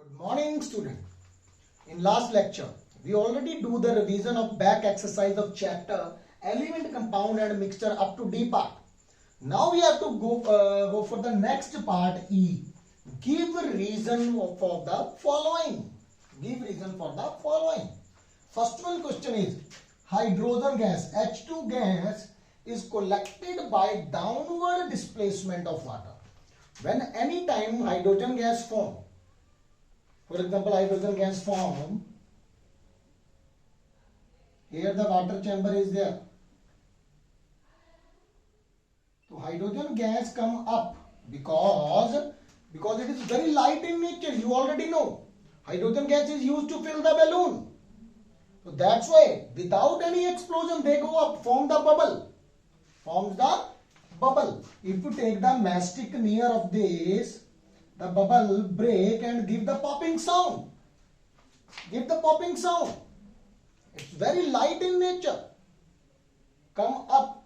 Good morning, student. In last lecture, we already do the revision of back exercise of chapter element, compound and mixture up to D part. Now we have to go for the next part, E. Give reason for the following. Give reason for the following. First one question is, hydrogen gas, H2 gas is collected by downward displacement of water. When any time hydrogen gas form, for example, hydrogen gas form, here the water chamber is there. So hydrogen gas come up because it is very light in nature. You already know. Hydrogen gas is used to fill the balloon. So that's why without any explosion they go up, form the bubble. Forms the bubble. If you take the mastic near of this, the bubble break and give the popping sound. Give the popping sound. It's very light in nature. Come up.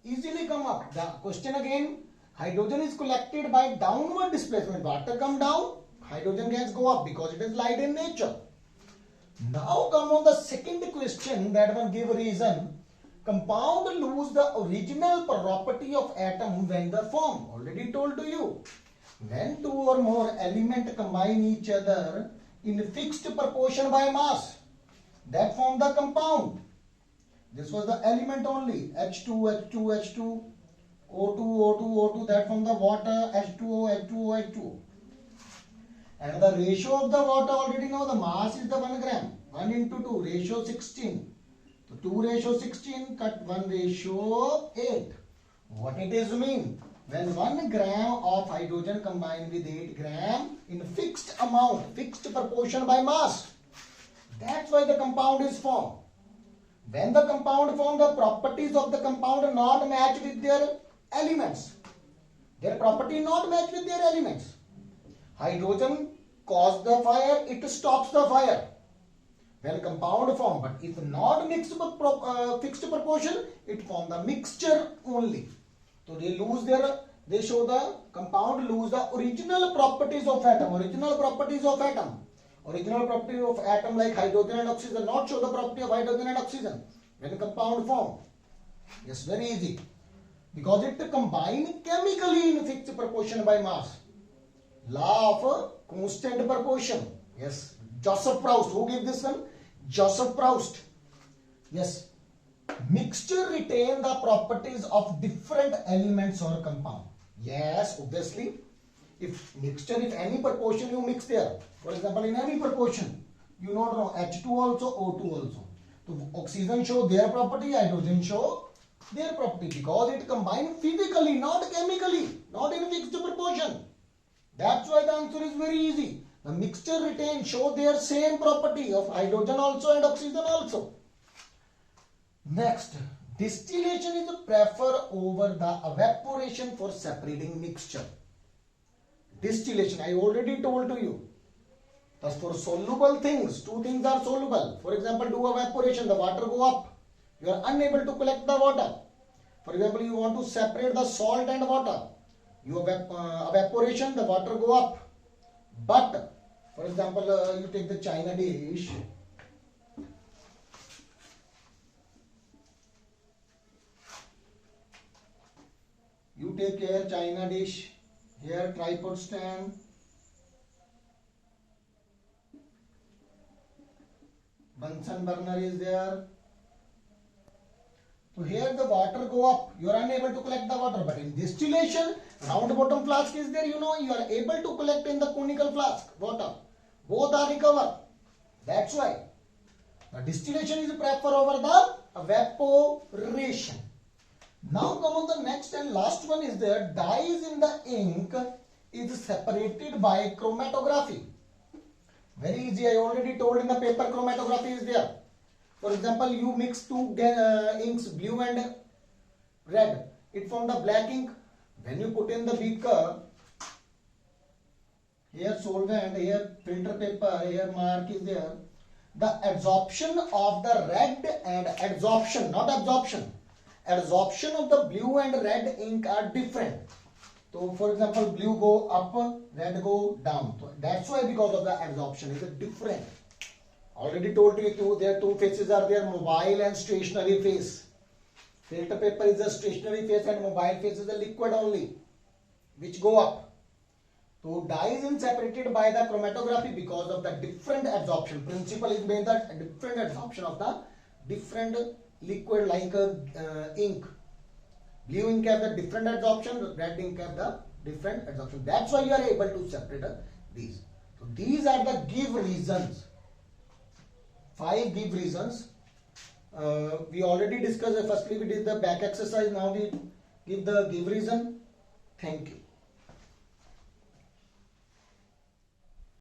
Easily come up. The question again, hydrogen is collected by downward displacement. Water come down, hydrogen gas go up because it is light in nature. Now come on the second question, that one give a reason. Compound lose the original property of atom when they form. Already told to you. When two or more elements combine each other in fixed proportion by mass, that form the compound. This was the element only. H2, H2, H2, O2, O2, O2, that form the water, H2O, H2O, H2O. And the ratio of the water already know, the mass is the 1 gram. 1 into 2, ratio 16. So 2 ratio 16, cut 1 ratio 8. What it is mean? When 1 gram of hydrogen combined with 8 gram in fixed amount, fixed proportion by mass. That's why the compound is formed. When the compound form, the properties of the compound not match with their elements. Their property not match with their elements. Hydrogen cause the fire, it stops the fire. When compound form, but if not mixed fixed proportion, it form the mixture only. So they show the compound lose the original properties of atom. Original properties of atom. Original property of atom like hydrogen and oxygen not show the property of hydrogen and oxygen when compound form. Yes, very easy. Because it combine chemically in fixed proportion by mass. Law of constant proportion. Yes, Joseph Proust. Who gave this one? Joseph Proust. Yes. Mixture retain the properties of different elements or compound. Yes, obviously. If mixture, if any proportion you mix there, for example, in any proportion, you know H2 also, O2 also. So oxygen show their property, hydrogen show their property because it combined physically, not chemically, not in fixed proportion. That's why the answer is very easy. The mixture retain show their same property of hydrogen also and oxygen also. Next, distillation is preferred over the evaporation for separating mixture. Distillation, I already told to you. Thus for soluble things, two things are soluble. For example, do evaporation, the water go up. You are unable to collect the water. For example, you want to separate the salt and water. You evaporation, the water go up. But, for example, you take the china dish. You take here china dish. Here tripod stand. Bunsen burner is there. So here the water go up. You are unable to collect the water. But in distillation, round bottom flask is there. You know you are able to collect in the conical flask water. Both are recovered. That's why the distillation is preferred over the evaporation. Now come on the next and last one is there. Dyes in the ink is separated by chromatography. Very easy. I already told in the paper chromatography is there. For example, you mix two inks, blue and red. It forms the black ink. When you put in the beaker, here solvent, here filter paper, here mark is there. The absorption of the red and adsorption, not absorption. Adsorption of the blue and red ink are different. So for example, blue go up, red and go down. So that's why, because of the absorption is different. Already told you there two phases are there, mobile and stationary phase. Filter paper is a stationary phase and mobile phase is a liquid only, which go up. So dye is separated by the chromatography because of the different absorption. Principle is made that different absorption of the different liquid like ink. Blue ink have the different absorption, red ink have the different absorption. That's why you are able to separate these. So these are the give reasons. 5 give reasons. We already discussed. Firstly, we did the back exercise. Now we give the give reason. Thank you.